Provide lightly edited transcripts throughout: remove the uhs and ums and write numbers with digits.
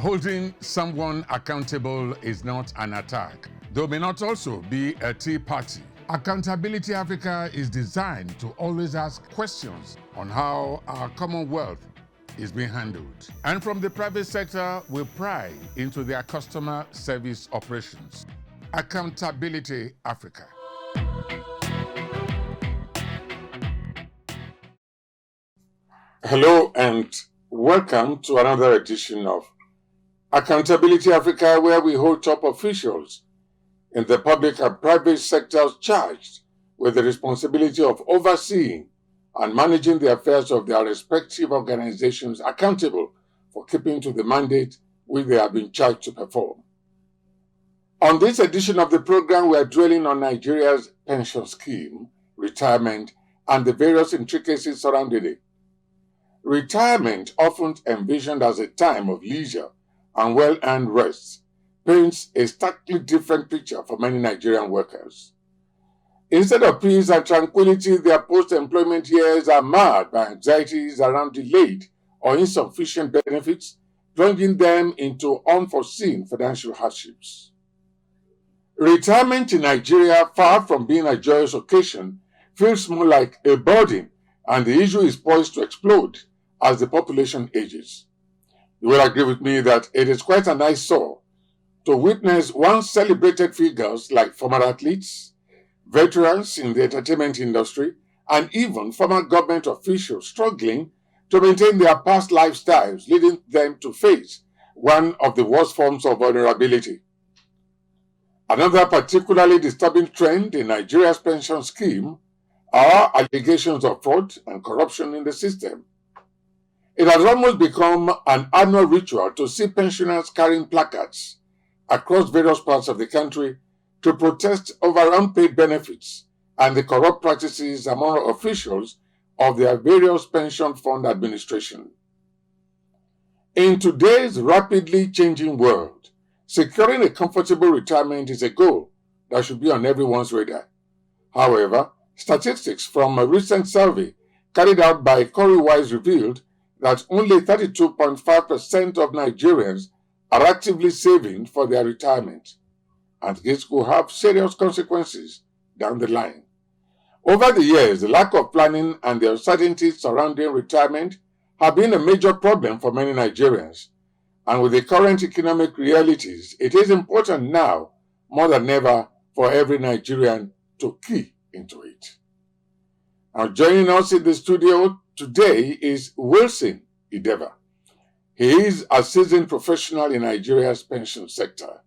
Holding someone accountable is not an attack, though may not also be a tea party. Accountability Africa is designed to always ask questions on how our commonwealth is being handled. And from the private sector, we pry into their customer service operations. Accountability Africa. Hello and welcome to another edition of Accountability Africa, where we hold top officials in the public and private sectors charged with the responsibility of overseeing and managing the affairs of their respective organizations accountable for keeping to the mandate which they have been charged to perform. On this edition of the program, we are dwelling on Nigeria's pension scheme, retirement, and the various intricacies surrounding it. Retirement, often envisioned as a time of leisure and well-earned rest, paints a starkly different picture for many Nigerian workers. Instead of peace and tranquility, their post-employment years are marred by anxieties around delayed or insufficient benefits, plunging them into unforeseen financial hardships. Retirement in Nigeria, far from being a joyous occasion, feels more like a burden, and the issue is poised to explode as the population ages. You will agree with me that it is quite an eyesore to witness once celebrated figures like former athletes, veterans in the entertainment industry, and even former government officials struggling to maintain their past lifestyles, leading them to face one of the worst forms of vulnerability. Another particularly disturbing trend in Nigeria's pension scheme are allegations of fraud and corruption in the system. It has almost become an annual ritual to see pensioners carrying placards across various parts of the country to protest over unpaid benefits and the corrupt practices among officials of their various pension fund administration. In today's rapidly changing world, securing a comfortable retirement is a goal that should be on everyone's radar. However, statistics from a recent survey carried out by Corywise revealed that only 32.5% of Nigerians are actively saving for their retirement, and this could have serious consequences down the line. Over the years, the lack of planning and the uncertainties surrounding retirement have been a major problem for many Nigerians, and with the current economic realities, it is important now, more than ever, for every Nigerian to key into it. Now, joining us in the studio today is Wilson Ideva. He is a seasoned professional in Nigeria's pension sector.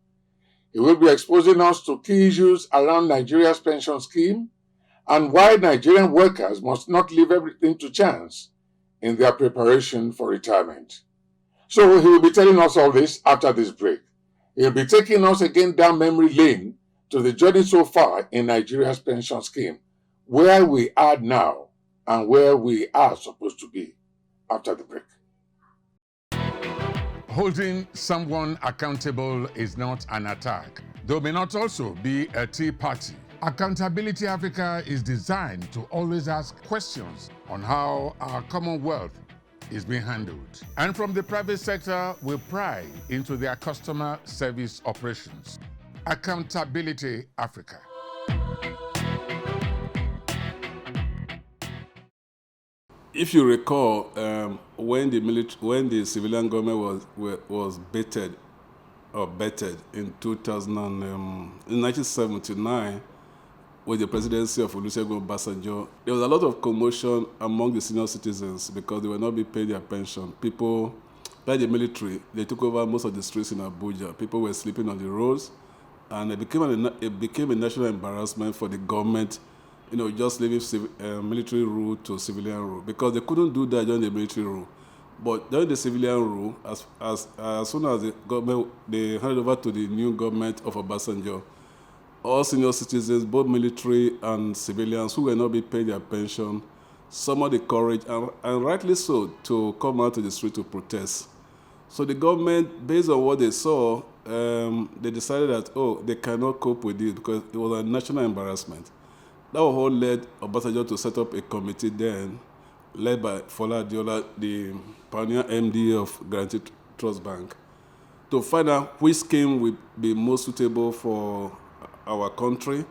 He will be exposing us to key issues around Nigeria's pension scheme and why Nigerian workers must not leave everything to chance in their preparation for retirement. So he will be telling us all this after this break. He will be taking us again down memory lane to the journey so far in Nigeria's pension scheme, where we are now and where we are supposed to be after the break. Holding someone accountable is not an attack, though may not also be a tea party. Accountability Africa is designed to always ask questions on how our commonwealth is being handled. And from the private sector, we pry into their customer service operations. Accountability Africa. If you recall, when the civilian government was bettered in 1979 with the presidency of Olusegun Obasanjo, there was a lot of commotion among the senior citizens because they were not being paid their pension. People, like the military, they took over most of the streets in Abuja. People were sleeping on the roads, and it became a national embarrassment for the government, just leaving military rule to civilian rule, because they couldn't do that during the military rule. But during the civilian rule, as soon as the government, they handed over to the new government of Obasanjo, all senior citizens, both military and civilians who were not being paid their pension, summoned the courage, and rightly so, to come out to the street to protest. So the government, based on what they saw, they decided that, they cannot cope with it because it was a national embarrassment. That was what led Obasanjo to set up a committee then, led by Fola Adiola, the pioneer MD of Guaranty Trust Bank. to find out which scheme will be most suitable for our country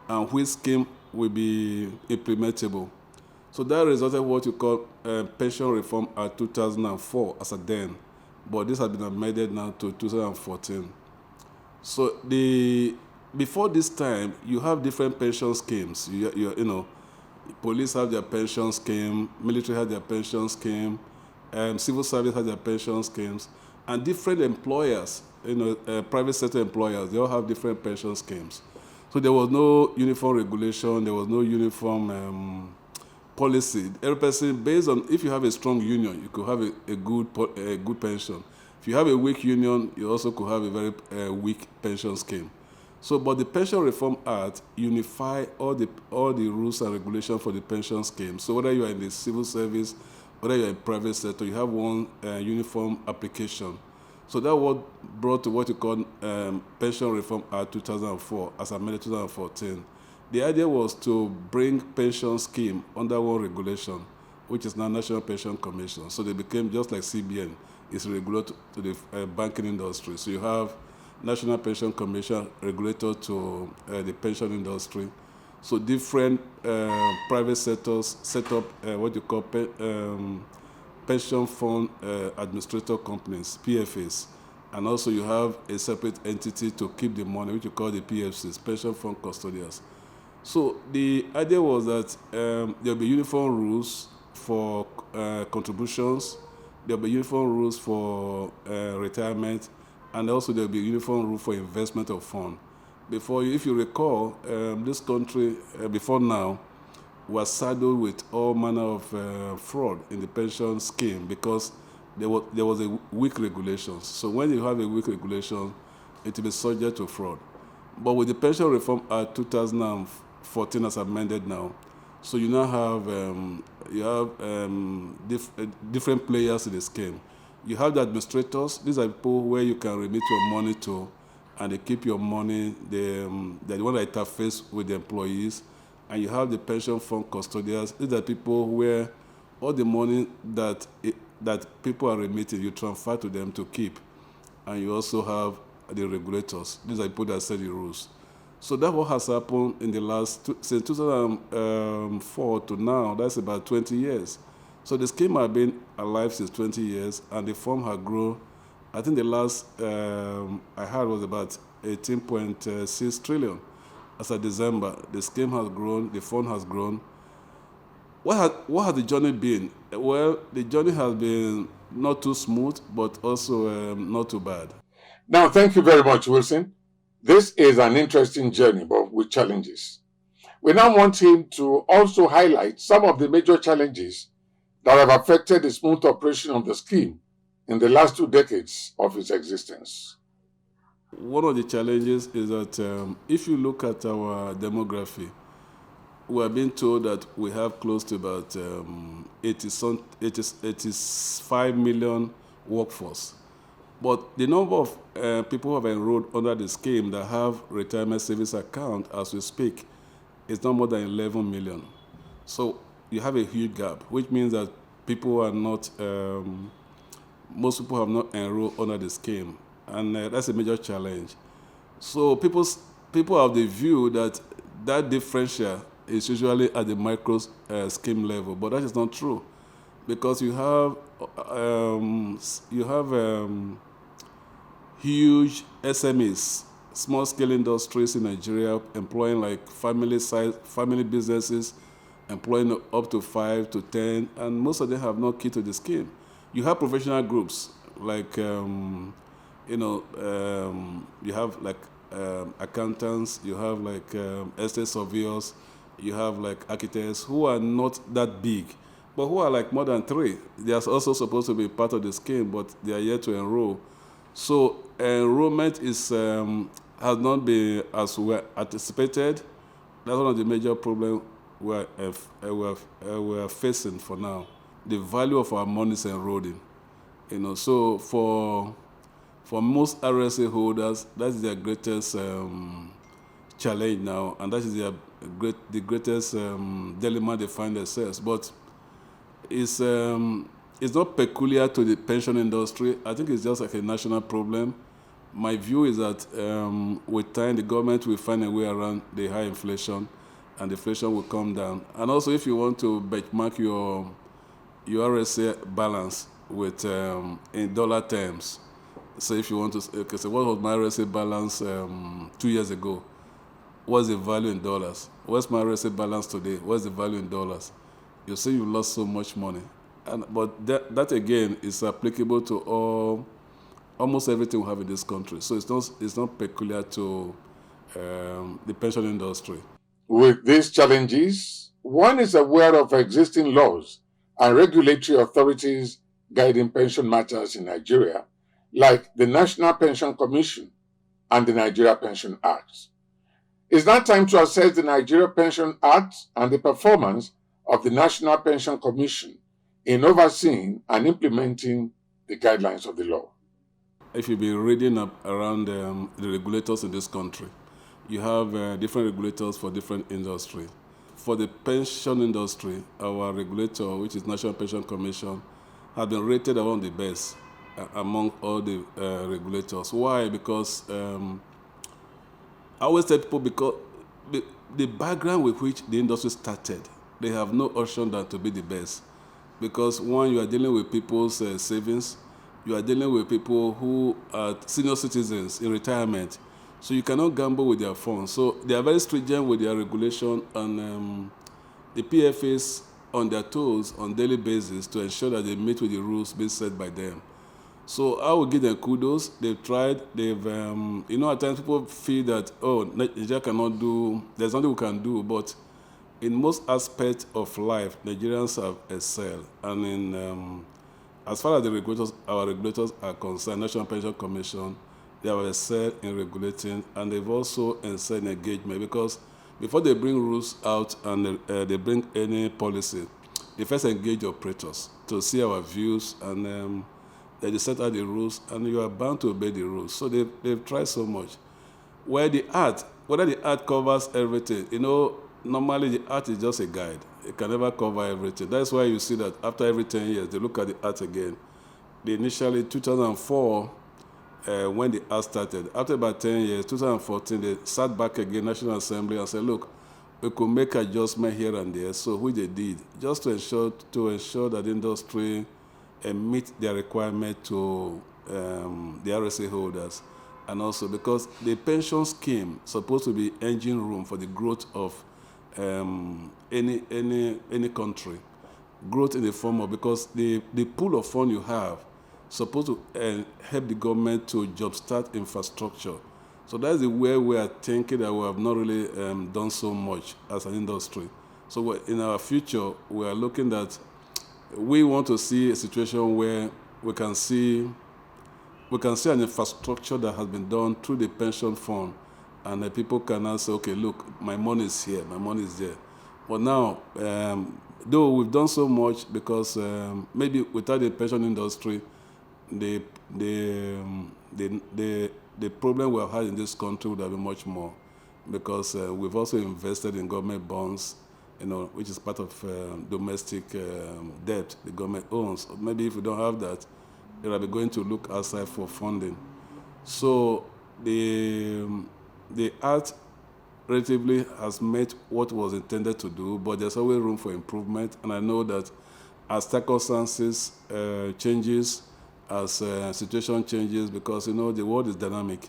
and which scheme will be implementable. So that resulted in what you call Pension Reform Act 2004 as a then, but this has been amended now to 2014. So before this time, you have different pension schemes. You know, police have their pension scheme, military have their pension scheme, civil service has their pension schemes, and different employers, private sector employers, they all have different pension schemes. So there was no uniform regulation, there was no uniform policy. Every person, based on if you have a strong union, you could have a good pension. If you have a weak union, you also could have a very weak pension scheme. So, but the Pension Reform Act unify all the rules and regulations for the pension scheme. So whether you are in the civil service, whether you are in private sector, you have one uniform application. So that what brought to what you call Pension Reform Act 2004 as amended 2014. The idea was to bring pension scheme under one regulation, which is now National Pension Commission. So they became just like CBN, is regulated to the banking industry. So you have National Pension Commission regulator to the pension industry. So different private sectors set up what you call pension fund administrator companies, PFAs. And also you have a separate entity to keep the money, which you call the PFCs, pension fund custodians. So the idea was that there'll be uniform rules for contributions, there'll be uniform rules for retirement, and also there'll be uniform rule for investment of fund. If you recall, this country before now was saddled with all manner of fraud in the pension scheme because there was a weak regulation. So when you have a weak regulation, it will be subject to fraud. But with the Pension Reform Act 2014 as amended now, so you now have different players in the scheme. You have the administrators. These are people where you can remit your money to, and they keep your money. They're the one that interface with the employees. And you have the pension fund custodians. These are people where all the money that people are remitting, you transfer to them to keep. And you also have the regulators. These are people that set the rules. So that's what has happened in the since 2004 to now. That's about 20 years. So the scheme has been alive since 20 years, and the firm has grown. I think the last I heard was about 18.6 trillion. As of December, the scheme has grown, the fund has grown. What has the journey been? Well, the journey has been not too smooth, but also not too bad. Now, thank you very much, Wilson. This is an interesting journey, but with challenges. We now want him to also highlight some of the major challenges that have affected the smooth operation of the scheme in the last 2 decades of its existence. One of the challenges is that if you look at our demography, we are being told that we have close to about 85 million workforce. But the number of people who have enrolled under the scheme that have retirement savings account as we speak is not more than 11 million. So you have a huge gap, which means that people are not, most people have not enrolled under the scheme. And that's a major challenge. So people have the view that differential is usually at the micro scheme level, but that is not true, because you have huge SMEs, small scale industries in Nigeria employing like family businesses, employing up to 5 to 10, and most of them have no key to the scheme. You have professional groups like you have like accountants, you have like estate surveyors, you have like architects who are not that big, but who are like more than 3. They are also supposed to be part of the scheme, but they are yet to enroll. So enrollment has not been as well anticipated. That's one of the major problems we are facing for now. The value of our money is eroding. So for most RSA holders, that is their greatest challenge now, and that is the greatest dilemma they find themselves. But it's it's not peculiar to the pension industry. I think it's just like a national problem. My view is that with time, the government will find a way around the high inflation, and the inflation will come down. And also, if you want to benchmark your RSA balance with in dollar terms, so if you want to, okay, so what was my RSA balance 2 years ago? What's the value in dollars? What's my RSA balance today? What's the value in dollars? You say you lost so much money, but that again is applicable to almost everything we have in this country. So it's not peculiar to the pension industry. With these challenges, one is aware of existing laws and regulatory authorities guiding pension matters in Nigeria, like the National Pension Commission and the Nigeria Pension Act. It's now time to assess the Nigeria Pension Act and the performance of the National Pension Commission in overseeing and implementing the guidelines of the law. If you be reading up around the regulators in this country, you have different regulators for different industries. For the pension industry, our regulator, which is National Pension Commission, has been rated among the best among all the regulators. Why? Because I always tell people, because the background with which the industry started, they have no option than to be the best. Because one, you are dealing with people's savings, you are dealing with people who are senior citizens in retirement, so you cannot gamble with their funds. So they are very stringent with their regulation, and the PFAs on their toes on daily basis to ensure that they meet with the rules being set by them. So I will give them kudos. They've tried. They've, at times people feel that, Nigeria cannot do, there's nothing we can do. But in most aspects of life, Nigerians have excelled. And as far as our regulators are concerned, National Pension Commission, they have excelled in regulating, and they've also excelled in engagement, because before they bring rules out and they bring any policy, they first engage operators to see our views, and they set out the rules, and you are bound to obey the rules. So they've tried so much. Whether the art covers everything, normally the art is just a guide. It can never cover everything. That's why you see that after every 10 years, they look at the art again. They initially, 2004, when the art started, after about 10 years, 2014, they sat back again, National Assembly, and said, look, we could make adjustment here and there. So which they did, just to ensure that the industry meet their requirement to the RSA holders. And also because the pension scheme is supposed to be engine room for the growth of any country. Growth in the form of, because the pool of fund you have supposed to help the government to jumpstart infrastructure. So that's the way we are thinking that we have not really done so much as an industry. So in our future, we are looking at, we want to see a situation where we can see an infrastructure that has been done through the pension fund, and the people can now say, okay, look, my money is here, my money is there. But now, though we've done so much, because maybe without the pension industry, the problem we have had in this country would have been much more, because we've also invested in government bonds, which is part of domestic debt the government owns. Maybe if we don't have that, they will be going to look outside for funding. So the art relatively has met what was intended to do, but there's always room for improvement. And I know that as circumstances changes, as situation changes, because the world is dynamic,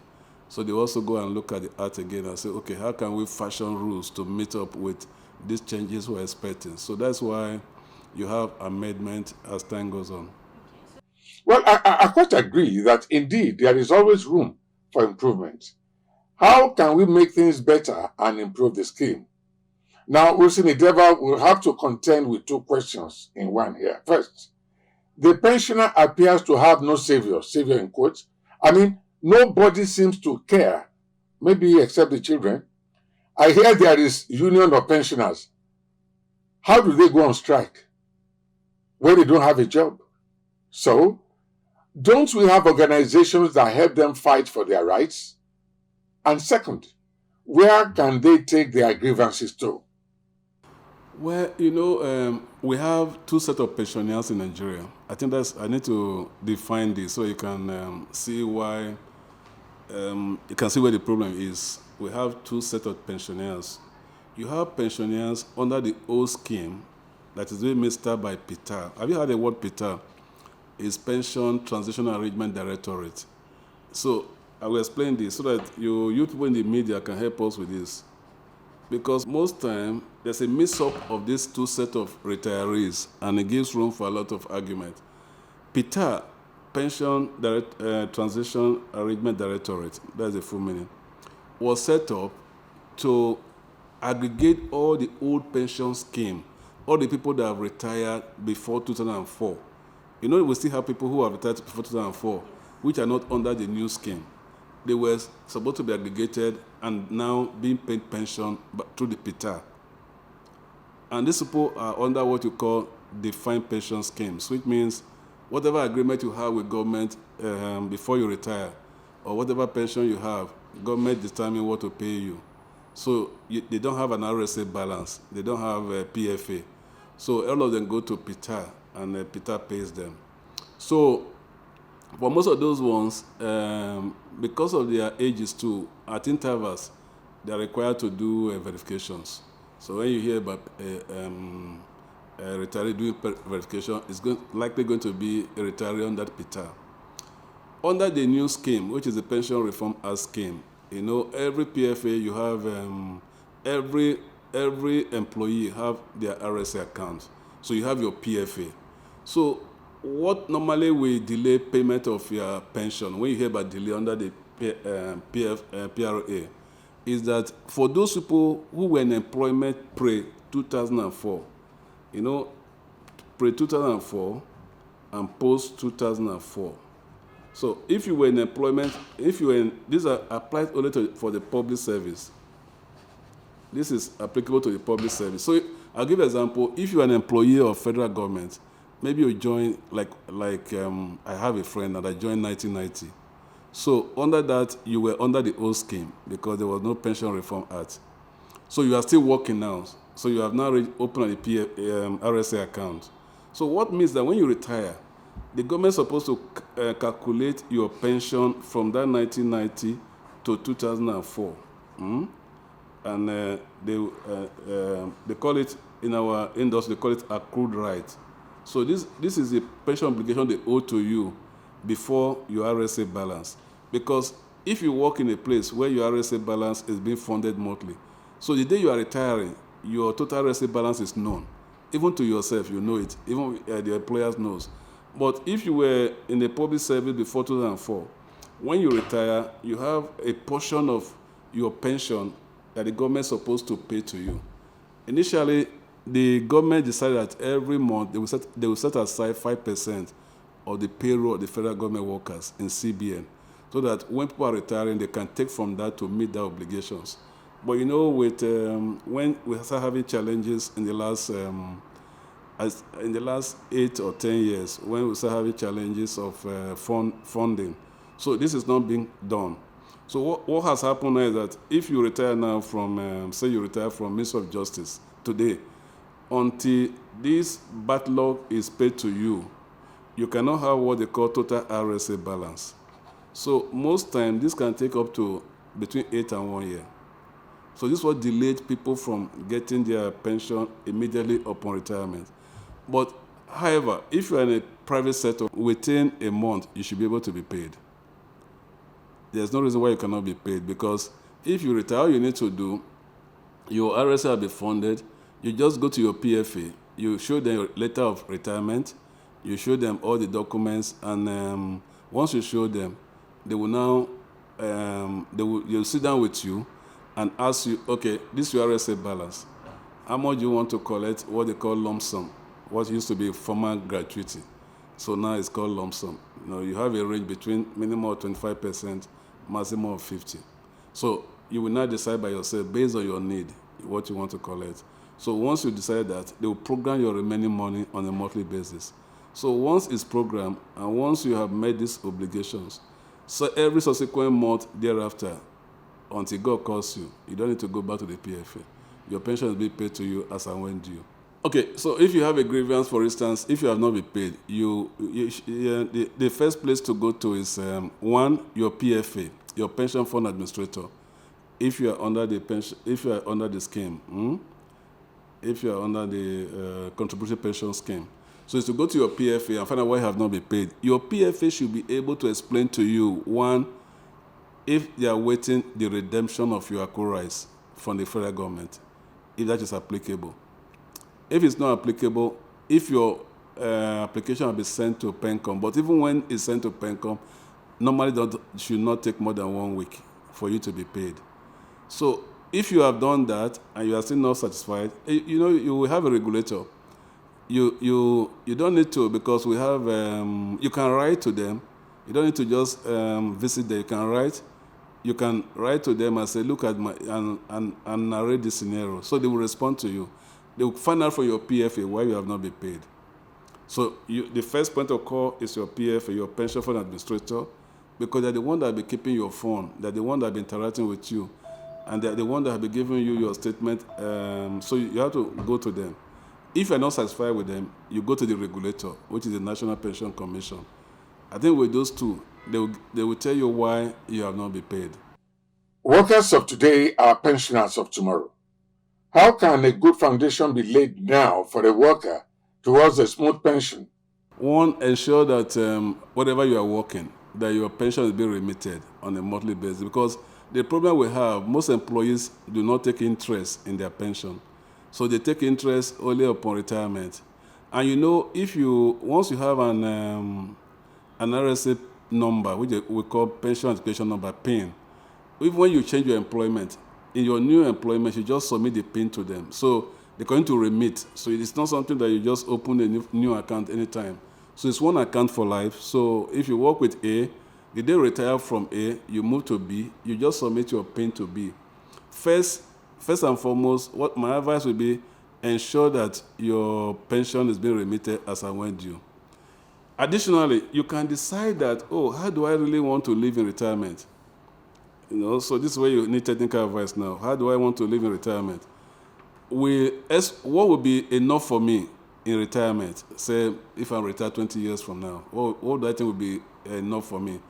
so they also go and look at the art again and say, okay, how can we fashion rules to meet up with these changes we're expecting? So that's why you have amendment as time goes on. Well, I quite agree that indeed there is always room for improvement. How can we make things better and improve the scheme? Now, Wilson Ideva will have to contend with two questions in one here. First, the pensioner appears to have no savior in quotes. I mean, nobody seems to care, maybe except the children. I hear there is union of pensioners. How do they go on strike when they don't have a job? So, don't we have organizations that help them fight for their rights? And second, where can they take their grievances to? Well, we have two sets of pensioners in Nigeria. I think I need to define this so you can see why, you can see where the problem is. We have two sets of pensioners. You have pensioners under the old scheme that is being administered by PITA. Have you heard the word PITA? It's Pension Transition Arrangement Directorate. So I will explain this so that you people in the media can help us with this. Because most time there's a mix-up of these two sets of retirees, and it gives room for a lot of argument. PITA, Transition Arrangement Directorate, that's the full meaning, was set up to aggregate all the old pension scheme, all the people that have retired before 2004. You know, we still have people who have retired before 2004, which are not under the new scheme. They were supposed to be aggregated and now being paid pension through the PITA. And these people are under what you call defined pension schemes, which means whatever agreement you have with government before you retire, or whatever pension you have, government determine what to pay you. So they don't have an RSA balance. They don't have a PFA. So all of them go to PITA, and PITA pays them. So for most of those ones, because of their ages too, at intervals, they are required to do verifications. So when you hear about a retiree doing verification, it's likely going to be a retiree under PITA. Under the new scheme, which is the Pension Reform Act scheme, you know, every PFA you have, every employee have their RSA account. So you have your PFA. So what normally will delay payment of your pension, when you hear about delay under the PRA, is that for those people who were in employment pre-2004, you know, pre-2004 and post-2004. So if you were in employment, these are applied only for the public service. This is applicable to the public service. So I'll give an example. If you're an employee of federal government, maybe you join, I have a friend that I joined 1990. So under that, you were under the old scheme because there was no Pension Reform Act. So you are still working now. So you have now opened a RSA account. So what means that when you retire, the government is supposed to calculate your pension from that 1990 to 2004. And they call it, in our industry, they call it accrued right. So this is the pension obligation they owe to you before your RSA balance. Because if you work in a place where your RSA balance is being funded monthly, so the day you are retiring, your total RSA balance is known. Even to yourself, you know it. Even the employers knows. But if you were in the public service before 2004, when you retire, you have a portion of your pension that the government is supposed to pay to you. Initially, the government decided that every month they will set aside 5% of the payroll of the federal government workers in CBN, so that when people are retiring, they can take from that to meet their obligations. But you know, with when we start having challenges in the last 8 or 10 years, when we start having challenges of funding, so this is not being done. So what has happened now is that if you retire now from, say you retire from Ministry of Justice today, until this backlog is paid to you, you cannot have what they call total RSA balance. So most times, this can take up to between 8 and 1 year. So this is what delayed people from getting their pension immediately upon retirement. But however, if you are in a private sector, within a month, you should be able to be paid. There's no reason why you cannot be paid, because if you retire, all you need to do, your RSA will be funded. You just go to your PFA, you show them your letter of retirement, you show them all the documents, and once you show them, they will now, they'll sit down with you and ask you, okay, this is your RSA balance. How much do you want to collect? What they call lump sum. What used to be formal gratuity. So now it's called lump sum. You know, you have a range between minimum of 25%, maximum of 50%. So you will now decide by yourself, based on your need, what you want to collect. So once you decide that, they will program your remaining money on a monthly basis. So once it's programmed, and once you have met these obligations, so every subsequent month thereafter, until God calls you, you don't need to go back to the PFA. Your pension will be paid to you as and when due. Okay, so if you have a grievance, for instance, if you have not been paid, the first place to go to is one, your PFA, your pension fund administrator. If you are under the pension, if you are under the scheme, if you are under the contributory pension scheme, so it's to go to your PFA and find out why you have not been paid. Your PFA should be able to explain to you, one, if they are waiting the redemption of your accrual rights from the federal government, if that is applicable. If it's not applicable, if your application will be sent to PENCOM, but even when it's sent to PENCOM, normally should not take more than 1 week for you to be paid. So if you have done that and you are still not satisfied, you will have a regulator. You don't need to, because we have, you can write to them. You don't need to just visit them. You can write to them and say, look at my, and narrate the scenario. So they will respond to you. They will find out from your PFA why you have not been paid. So the first point of call is your PFA, your pension fund administrator, because they're the one that will be keeping your phone. They're the one that will be interacting with you. And they're the one that will be giving you your statement. So you have to go to them. If you're not satisfied with them, you go to the regulator, which is the National Pension Commission. I think with those two, they will tell you why you have not been paid. Workers of today are pensioners of tomorrow. How can a good foundation be laid now for a worker towards a smooth pension? One, ensure that whatever you are working, that your pension is being remitted on a monthly basis. Because the problem we have, most employees do not take interest in their pension. So they take interest only upon retirement. And once you have an RSA number, which we call pension education number, PIN, even when you change your employment, in your new employment, you just submit the PIN to them. So they're going to remit. So it's not something that you just open a new account anytime. So it's one account for life. So if you work with A, the day you retire from A, you move to B, you just submit your PIN to B. First and foremost, what my advice would be, ensure that your pension is being remitted as and when due. Additionally, you can decide that, how do I really want to live in retirement? So this is where you need technical advice now. How do I want to live in retirement? What would be enough for me in retirement? Say, if I'm retired 20 years from now, what do I think would be enough for me?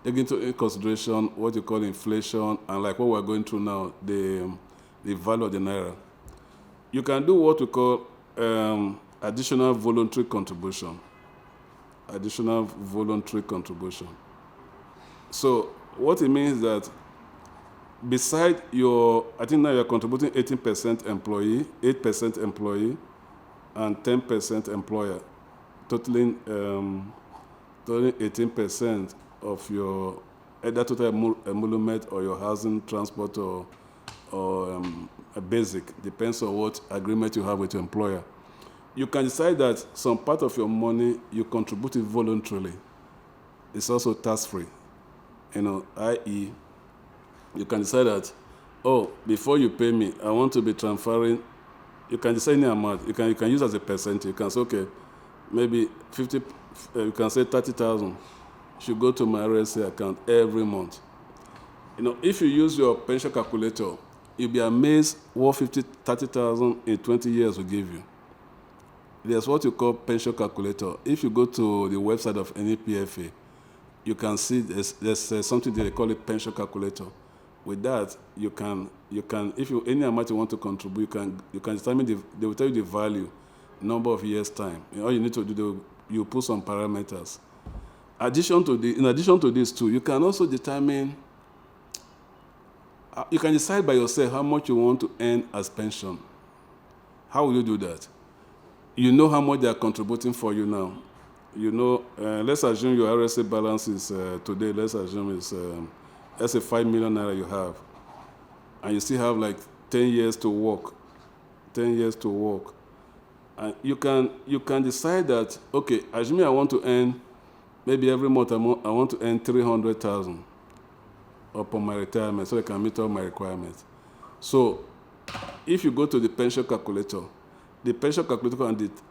Take into consideration what you call inflation and like what we're going through now, the value of the naira. You can do what we call additional voluntary contribution. Additional voluntary contribution. So what it means is that beside I think now you're contributing 18% employee, 8% employee, and 10% employer, totaling 18% of your either total emolument or your housing, transport, or a basic, depends on what agreement you have with your employer. You can decide that some part of your money you contribute it voluntarily. It's also tax-free. I.e., you can decide that, before you pay me, I want to be transferring. You can decide any amount. You can use as a percentage. You can say, okay, maybe 50. You can say 30,000 should go to my RSA account every month. If you use your pension calculator, you'll be amazed what 30,000 in 20 years will give you. There's what you call pension calculator. If you go to the website of any PFA, you can see there's something that they call it pension calculator. With that, you can if any amount you want to contribute, you can determine they will tell you the value, number of years time. All you need to do, you put some parameters. In addition to this too, you can also determine. You can decide by yourself how much you want to earn as pension. How will you do that? You know how much they are contributing for you now. Let's assume your RSA balance is today, let's assume it's 5 million naira you have. And you still have like 10 years to work. 10 years to work. And you can decide that, okay, assume I want to earn, maybe every month I want to earn 300,000 upon my retirement so I can meet all my requirements. So if you go to the pension calculator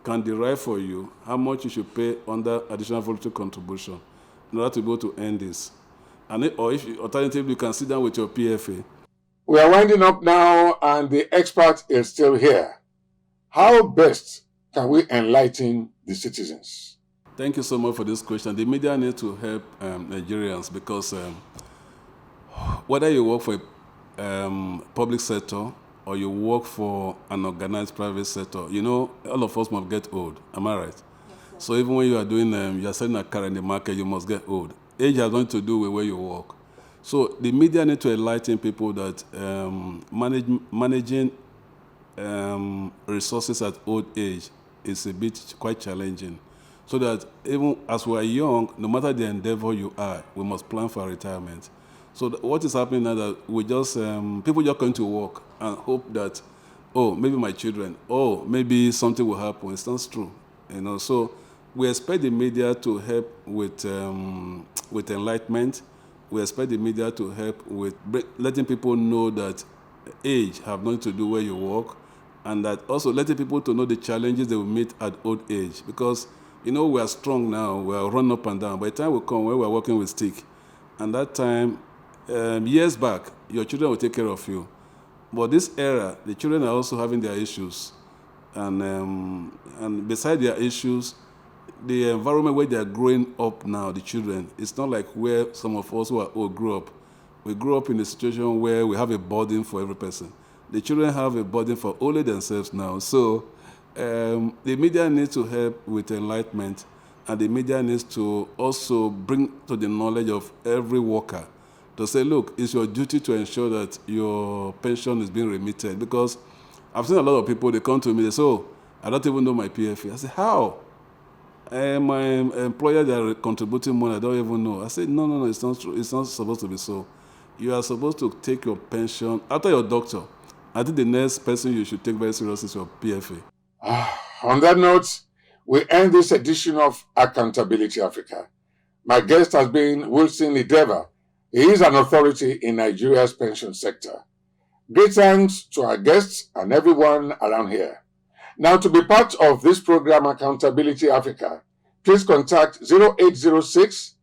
can derive for you how much you should pay under additional voluntary contribution in order to be able to earn this. Alternatively, you can sit down with your PFA. We are winding up now, and the expert is still here. How best can we enlighten the citizens? Thank you so much for this question. The media need to help Nigerians because whether you work for a public sector or you work for an organized private sector, you know, all of us must get old. Am I right? Yes, so even when you are doing, you are selling a car in the market, you must get old. Age has nothing to do with where you work. So the media need to enlighten people that managing resources at old age is a bit quite challenging. So that even as we are young, no matter the endeavor you are, we must plan for retirement. So what is happening now that we just, people just going to work and hope that, oh, maybe my children, oh, maybe something will happen. It's not true, you know. So we expect the media to help with enlightenment. We expect the media to help with letting people know that age have nothing to do where you work, and that also letting people to know the challenges they will meet at old age. Because, you know, we are strong now, we are running up and down. By the time we come, when we are working with stick, and that time, years back, your children will take care of you. But this era, the children are also having their issues. And beside their issues, the environment where they are growing up now, the children, it's not like where some of us who are old grew up. We grew up in a situation where we have a burden for every person. The children have a burden for only themselves now. So the media needs to help with enlightenment, and the media needs to also bring to the knowledge of every worker to say, look, it's your duty to ensure that your pension is being remitted. Because I've seen a lot of people, they come to me, they say, oh, I don't even know my PFA. I say, how? My employer, they are contributing money, I don't even know. I said, no, it's not true. It's not supposed to be so. You are supposed to take your pension after your doctor. I think the next person you should take very seriously is your PFA. On that note, we end this edition of Accountability Africa. My guest has been Wilson Ideva. He is an authority in Nigeria's pension sector. Great thanks to our guests and everyone around here. Now, to be part of this program, Accountability Africa, please contact 0806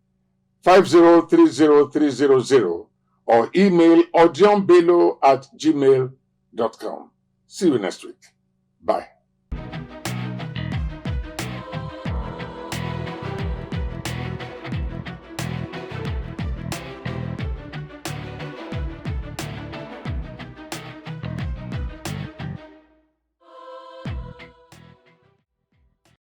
5030300 or email audionbello@gmail.com. See you next week. Bye.